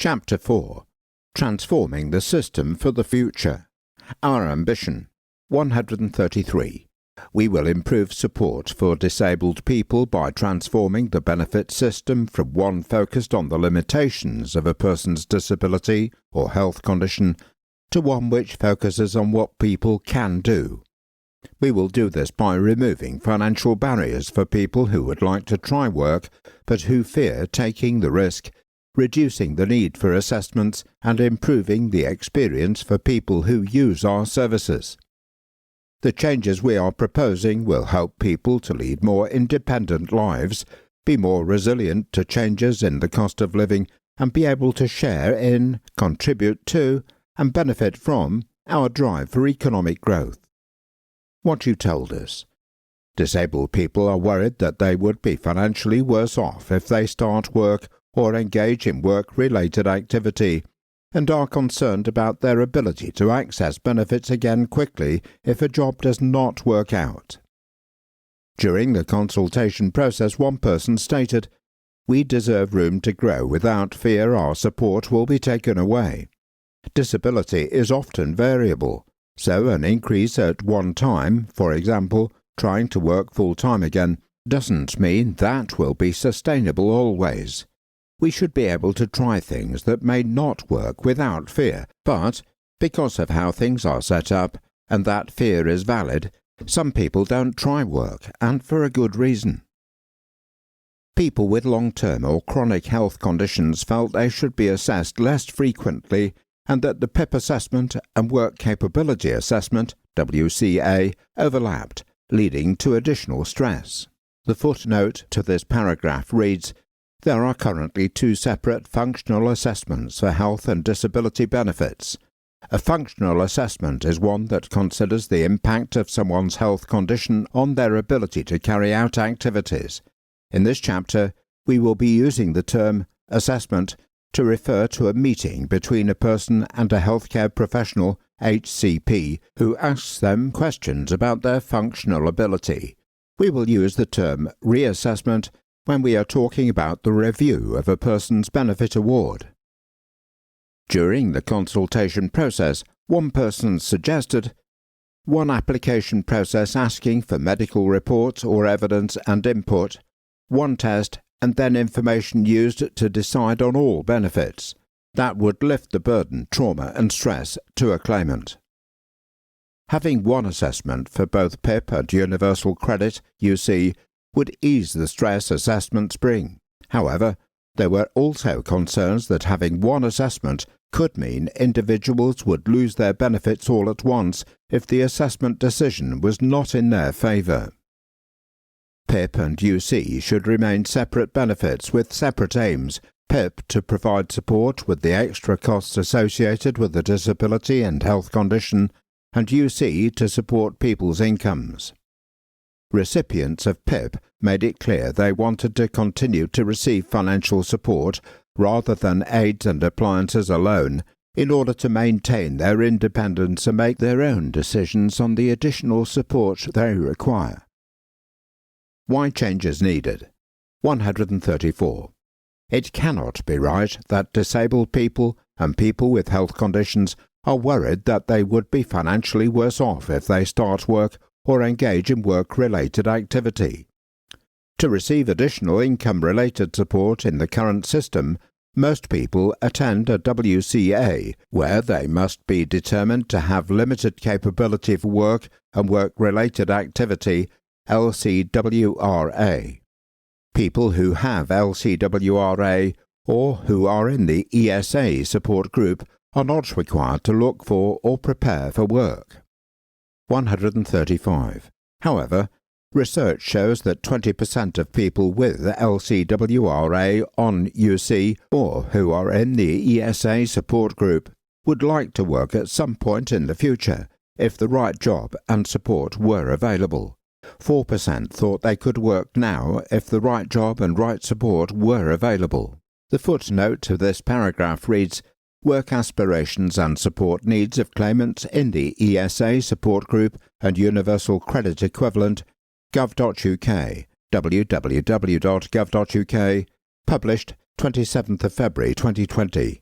Chapter 4. Transforming the System for the Future. Our Ambition. 133. We will improve support for disabled people by transforming the benefit system from one focused on the limitations of a person's disability or health condition to one which focuses on what people can do. We will do this by removing financial barriers for people who would like to try work but who fear taking the risk, reducing the need for assessments and improving the experience for people who use our services. The changes we are proposing will help people to lead more independent lives, be more resilient to changes in the cost of living, and be able to share in, contribute to, and benefit from our drive for economic growth. What you told us. Disabled people are worried that they would be financially worse off if they start work or engage in work-related activity, and are concerned about their ability to access benefits again quickly if a job does not work out. During the consultation process, one person stated, "We deserve room to grow without fear our support will be taken away. Disability is often variable, so an increase at one time, for example, trying to work full-time again, doesn't mean that will be sustainable always. We should be able to try things that may not work without fear, but, because of how things are set up, and that fear is valid, some people don't try work, and for a good reason." People with long-term or chronic health conditions felt they should be assessed less frequently, and that the PIP assessment and Work Capability Assessment, WCA, overlapped, leading to additional stress. The footnote to this paragraph reads, "There are currently two separate functional assessments for health and disability benefits. A functional assessment is one that considers the impact of someone's health condition on their ability to carry out activities. In this chapter, we will be using the term assessment to refer to a meeting between a person and a healthcare professional, HCP, who asks them questions about their functional ability. We will use the term reassessment when we are talking about the review of a person's benefit award." During the consultation process, one person suggested one application process asking for medical reports or evidence and input, one test, and then information used to decide on all benefits. That would lift the burden, trauma and stress to a claimant. Having one assessment for both PIP and Universal Credit, UC, would ease the stress assessments bring. However, there were also concerns that having one assessment could mean individuals would lose their benefits all at once if the assessment decision was not in their favour. PIP and UC should remain separate benefits with separate aims, PIP to provide support with the extra costs associated with the disability and health condition, and UC to support people's incomes. Recipients of PIP made it clear they wanted to continue to receive financial support rather than aids and appliances alone in order to maintain their independence and make their own decisions on the additional support they require. Why changes needed? 134. It cannot be right that disabled people and people with health conditions are worried that they would be financially worse off if they start work or engage in work-related activity. To receive additional income-related support in the current system, most people attend a WCA, where they must be determined to have limited capability for work and work-related activity, LCWRA. People who have LCWRA or who are in the ESA support group are not required to look for or prepare for work. 135. However, research shows that 20% of people with LCWRA on UC or who are in the ESA support group would like to work at some point in the future if the right job and support were available. 4% thought they could work now if the right job and right support were available. The footnote to this paragraph reads, "Work aspirations and support needs of claimants in the ESA support group and Universal Credit Equivalent, gov.uk, www.gov.uk, published 27th of February 2020.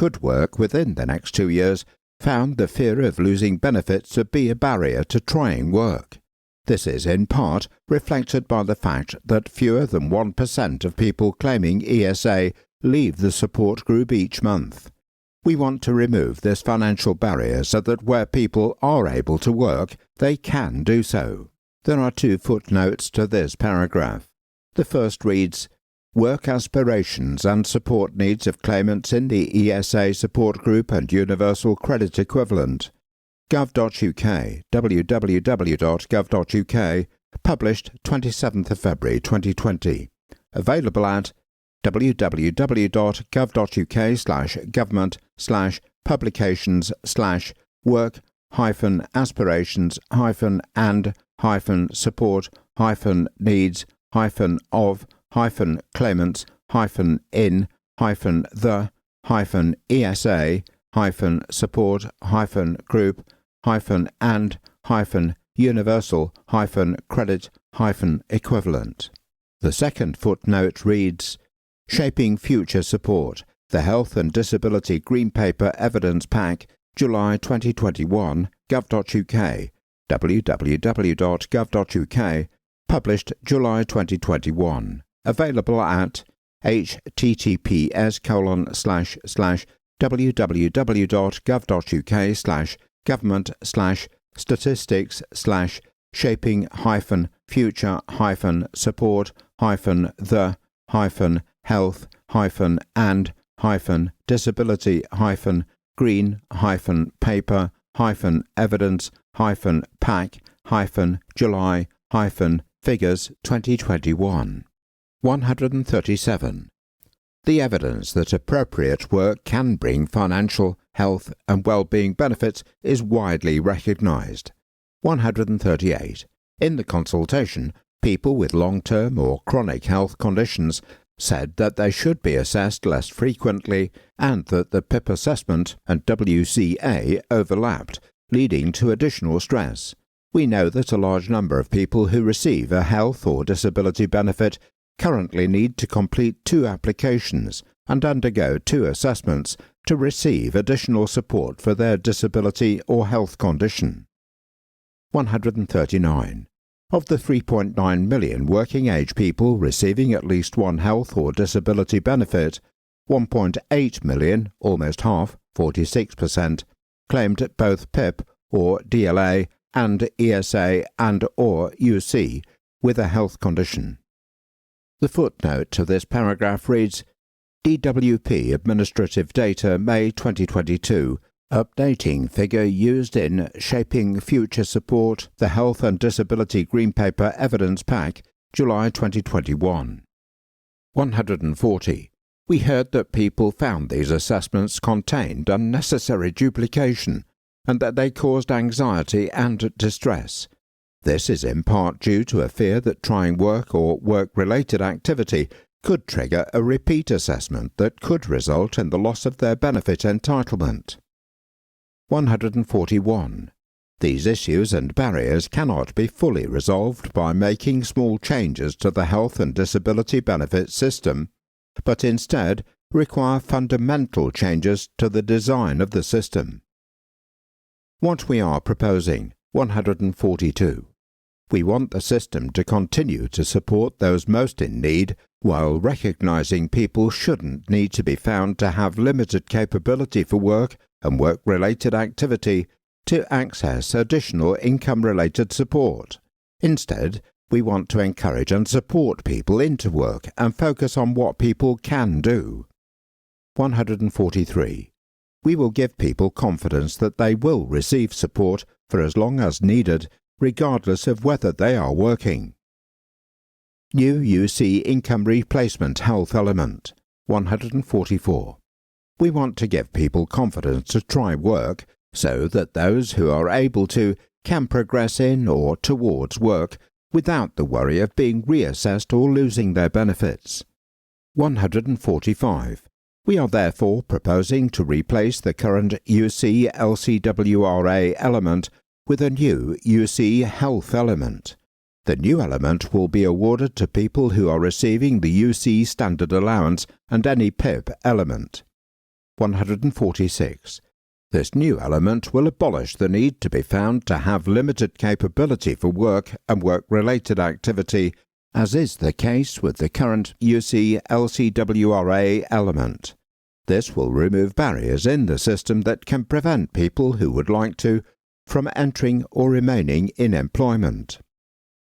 could work within the next 2 years found the fear of losing benefits to be a barrier to trying work. This is in part reflected by the fact that fewer than 1% of people claiming ESA leave the support group each month. We want to remove this financial barrier so that where people are able to work, they can do so. There are 2 footnotes to this paragraph. The first reads, "Work aspirations and support needs of claimants in the ESA support group and universal credit equivalent." gov.uk, www.gov.uk, published 27th of February 2020. Available at www.gov.uk/government/support-in-the-support-the-ESA-support-credit-equivalent. The second footnote reads, "Shaping Future Support, the Health and Disability Green Paper Evidence Pack, July 2021, gov.uk, www.gov.uk, published July 2021, available at https://www.gov.uk/government/statistics/shaping-future-health-disability-green-paper-evidence-pack-july-figures-2021. 137. The evidence that appropriate work can bring financial, health and well-being benefits is widely recognised. 138. In the consultation, people with long-term or chronic health conditions said that they should be assessed less frequently and that the PIP assessment and WCA overlapped, leading to additional stress. We know that a large number of people who receive a health or disability benefit currently need to complete 2 applications and undergo 2 assessments to receive additional support for their disability or health condition. 139. Of the 3.9 million working-age people receiving at least one health or disability benefit, 1.8 million, almost half, 46%, claimed both PIP or DLA and ESA and or UC with a health condition. The footnote to this paragraph reads, DWP Administrative Data, May 2022, updating figure used in Shaping Future Support, the Health and Disability Green Paper Evidence Pack, July 2021. 140. We heard that people found these assessments contained unnecessary duplication and that they caused anxiety and distress. This is in part due to a fear that trying work or work-related activity could trigger a repeat assessment that could result in the loss of their benefit entitlement. 141. These issues and barriers cannot be fully resolved by making small changes to the health and disability benefit system, but instead require fundamental changes to the design of the system. What we are proposing, 142. We want the system to continue to support those most in need while recognizing people shouldn't need to be found to have limited capability for work and work-related activity to access additional income-related support. Instead, we want to encourage and support people into work and focus on what people can do. 143. We will give people confidence that they will receive support for as long as needed, regardless of whether they are working. New UC income replacement health element, 144. We want to give people confidence to try work so that those who are able to can progress in or towards work without the worry of being reassessed or losing their benefits. 145. We are therefore proposing to replace the current UC LCWRA element with a new UC health element. The new element will be awarded to people who are receiving the UC standard allowance and any PIP element. 146. This new element will abolish the need to be found to have limited capability for work and work-related activity, as is the case with the current UC LCWRA element. This will remove barriers in the system that can prevent people who would like to from entering or remaining in employment.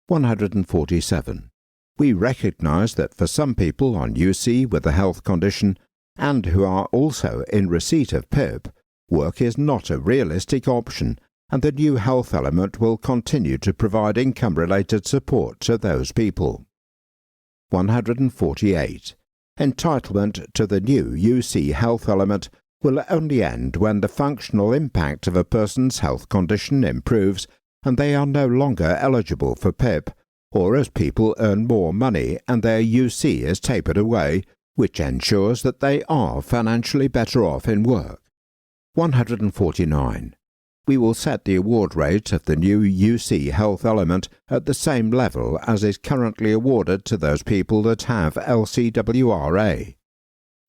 147. We recognise that for some people on UC with a health condition and who are also in receipt of PIP, work is not a realistic option, and the new health element will continue to provide income-related support to those people. 148. Entitlement to the new UC health element will only end when the functional impact of a person's health condition improves and they are no longer eligible for PIP, or as people earn more money and their UC is tapered away, which ensures that they are financially better off in work. 149. We will set the award rate of the new UC health element at the same level as is currently awarded to those people that have LCWRA.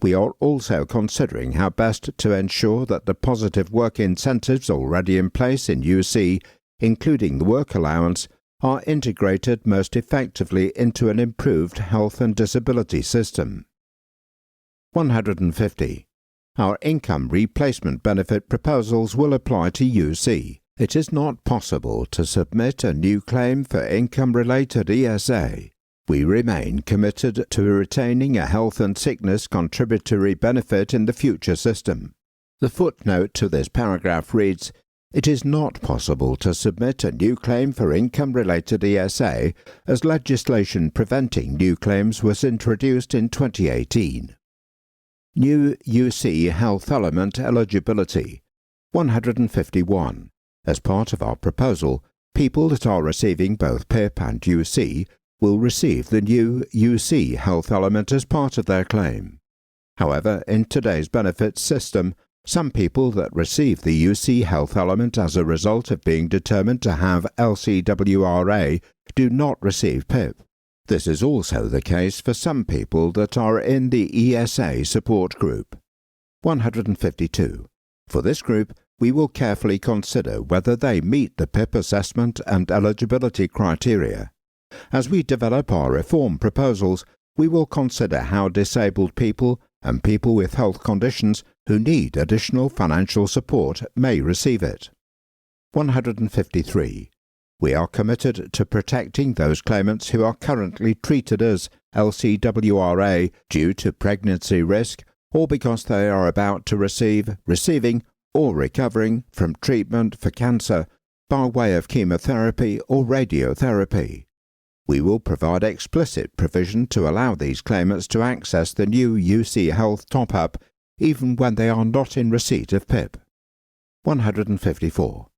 We are also considering how best to ensure that the positive work incentives already in place in UC, including the work allowance, are integrated most effectively into an improved health and disability system. 150. Our income replacement benefit proposals will apply to UC. It is not possible to submit a new claim for income-related ESA. We remain committed to retaining a health and sickness contributory benefit in the future system. The footnote to this paragraph reads, "It is not possible to submit a new claim for income-related ESA as legislation preventing new claims was introduced in 2018. New UC health element eligibility, 151. As part of our proposal, people that are receiving both PIP and UC will receive the new UC health element as part of their claim. However, in today's benefits system, some people that receive the UC health element as a result of being determined to have LCWRA do not receive PIP. This is also the case for some people that are in the ESA support group. 152. For this group, we will carefully consider whether they meet the PIP assessment and eligibility criteria. As we develop our reform proposals, we will consider how disabled people and people with health conditions who need additional financial support may receive it. 153. We are committed to protecting those claimants who are currently treated as LCWRA due to pregnancy risk or because they are about to receiving, or recovering from treatment for cancer by way of chemotherapy or radiotherapy. We will provide explicit provision to allow these claimants to access the new UC Health top-up even when they are not in receipt of PIP. 154.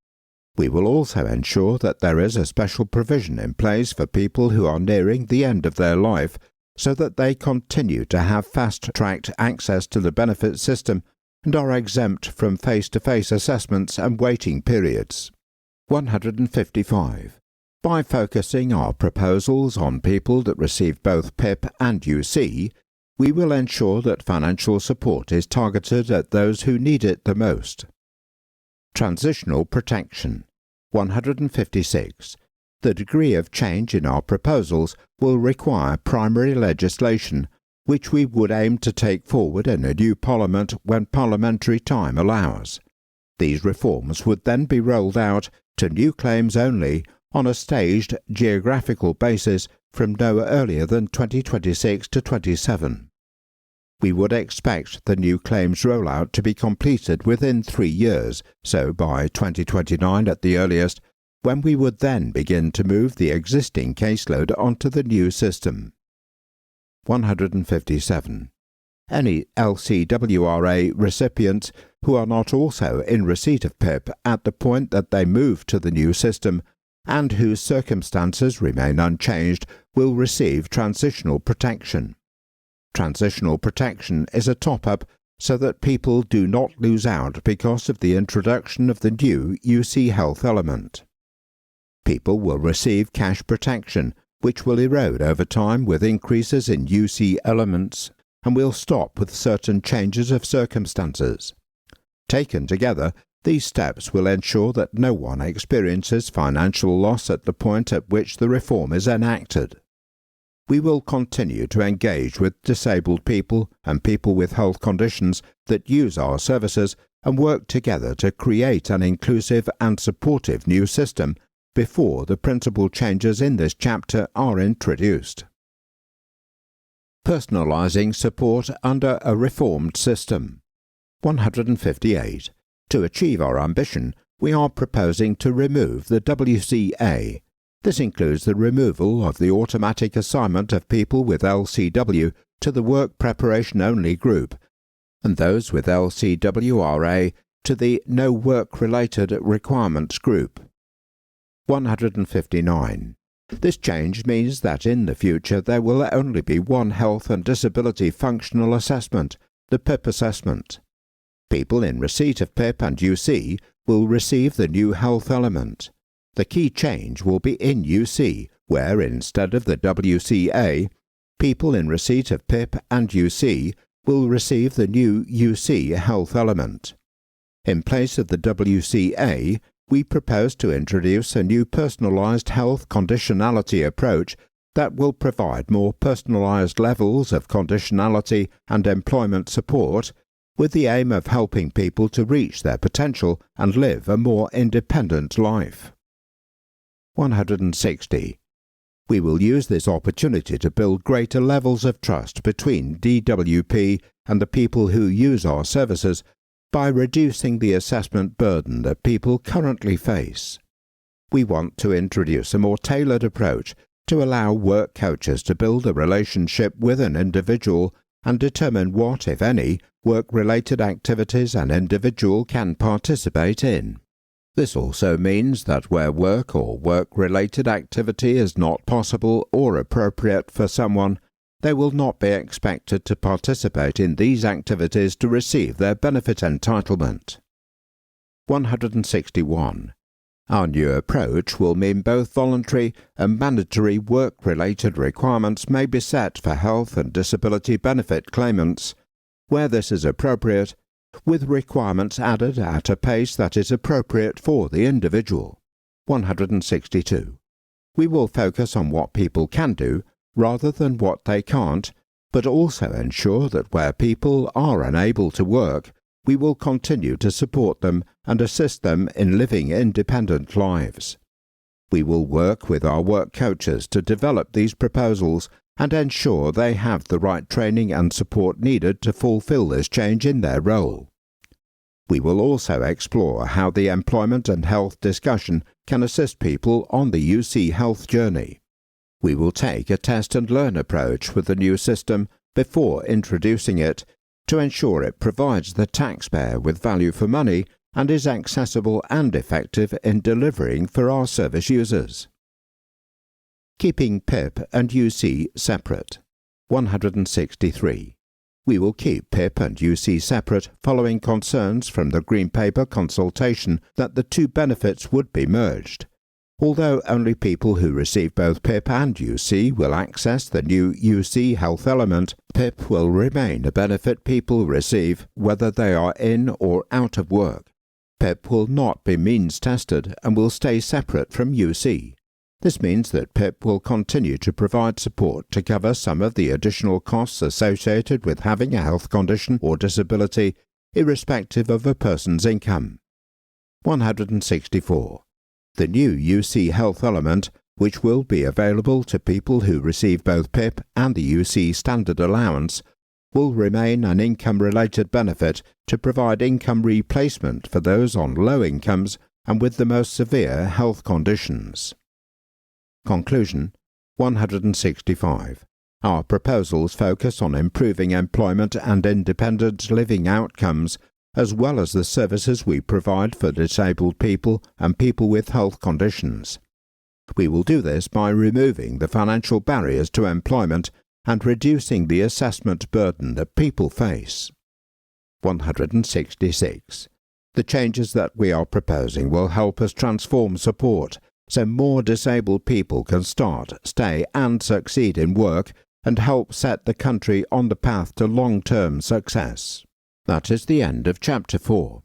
We will also ensure that there is a special provision in place for people who are nearing the end of their life so that they continue to have fast-tracked access to the benefit system and are exempt from face-to-face assessments and waiting periods. 155. By focusing our proposals on people that receive both PIP and UC, we will ensure that financial support is targeted at those who need it the most. Transitional protection, 156. The degree of change in our proposals will require primary legislation, which we would aim to take forward in a new Parliament when parliamentary time allows. These reforms would then be rolled out to new claims only on a staged geographical basis from no earlier than 2026 to 27. We would expect the new claims rollout to be completed within 3 years, so by 2029 at the earliest, when we would then begin to move the existing caseload onto the new system. 157. Any LCWRA recipients who are not also in receipt of PIP at the point that they move to the new system and whose circumstances remain unchanged will receive transitional protection. Transitional protection is a top-up so that people do not lose out because of the introduction of the new UC health element. People will receive cash protection, which will erode over time with increases in UC elements and will stop with certain changes of circumstances. Taken together, these steps will ensure that no one experiences financial loss at the point at which the reform is enacted. We will continue to engage with disabled people and people with health conditions that use our services and work together to create an inclusive and supportive new system before the principal changes in this chapter are introduced. Personalising support under a reformed system. 158. To achieve our ambition, we are proposing to remove the WCA. This includes the removal of the automatic assignment of people with LCW to the Work Preparation Only group, and those with LCWRA to the No Work-Related Requirements group. 159. This change means that in the future there will only be one health and disability functional assessment, the PIP assessment. People in receipt of PIP and UC will receive the new health element. The key change will be in UC, where instead of the WCA, people in receipt of PIP and UC will receive the new UC health element. In place of the WCA, we propose to introduce a new personalised health conditionality approach that will provide more personalised levels of conditionality and employment support, with the aim of helping people to reach their potential and live a more independent life. 160. We will use this opportunity to build greater levels of trust between DWP and the people who use our services by reducing the assessment burden that people currently face. We want to introduce a more tailored approach to allow work coaches to build a relationship with an individual and determine what, if any, work-related activities an individual can participate in. This also means that where work or work-related activity is not possible or appropriate for someone, they will not be expected to participate in these activities to receive their benefit entitlement. 161. Our new approach will mean both voluntary and mandatory work-related requirements may be set for health and disability benefit claimants, where this is appropriate, with requirements added at a pace that is appropriate for the individual. 162. We will focus on what people can do rather than what they can't, but also ensure that where people are unable to work, we will continue to support them and assist them in living independent lives. We will work with our work coaches to develop these proposals and ensure they have the right training and support needed to fulfill this change in their role. We will also explore how the employment and health discussion can assist people on the UC health journey. We will take a test-and-learn approach with the new system before introducing it to ensure it provides the taxpayer with value for money and is accessible and effective in delivering for our service users. Keeping PIP and UC separate. 163. We will keep PIP and UC separate following concerns from the Green Paper consultation that the two benefits would be merged. Although only people who receive both PIP and UC will access the new UC health element, PIP will remain a benefit people receive whether they are in or out of work. PIP will not be means tested and will stay separate from UC. This means that PIP will continue to provide support to cover some of the additional costs associated with having a health condition or disability, irrespective of a person's income. 164. The new UC health element, which will be available to people who receive both PIP and the UC standard allowance, will remain an income-related benefit to provide income replacement for those on low incomes and with the most severe health conditions. Conclusion 165. Our proposals focus on improving employment and independent living outcomes, as well as the services we provide for disabled people and people with health conditions. We will do this by removing the financial barriers to employment and reducing the assessment burden that people face. 166. The changes that we are proposing will help us transform support so more disabled people can start, stay and succeed in work and help set the country on the path to long-term success. That is the end of Chapter 4.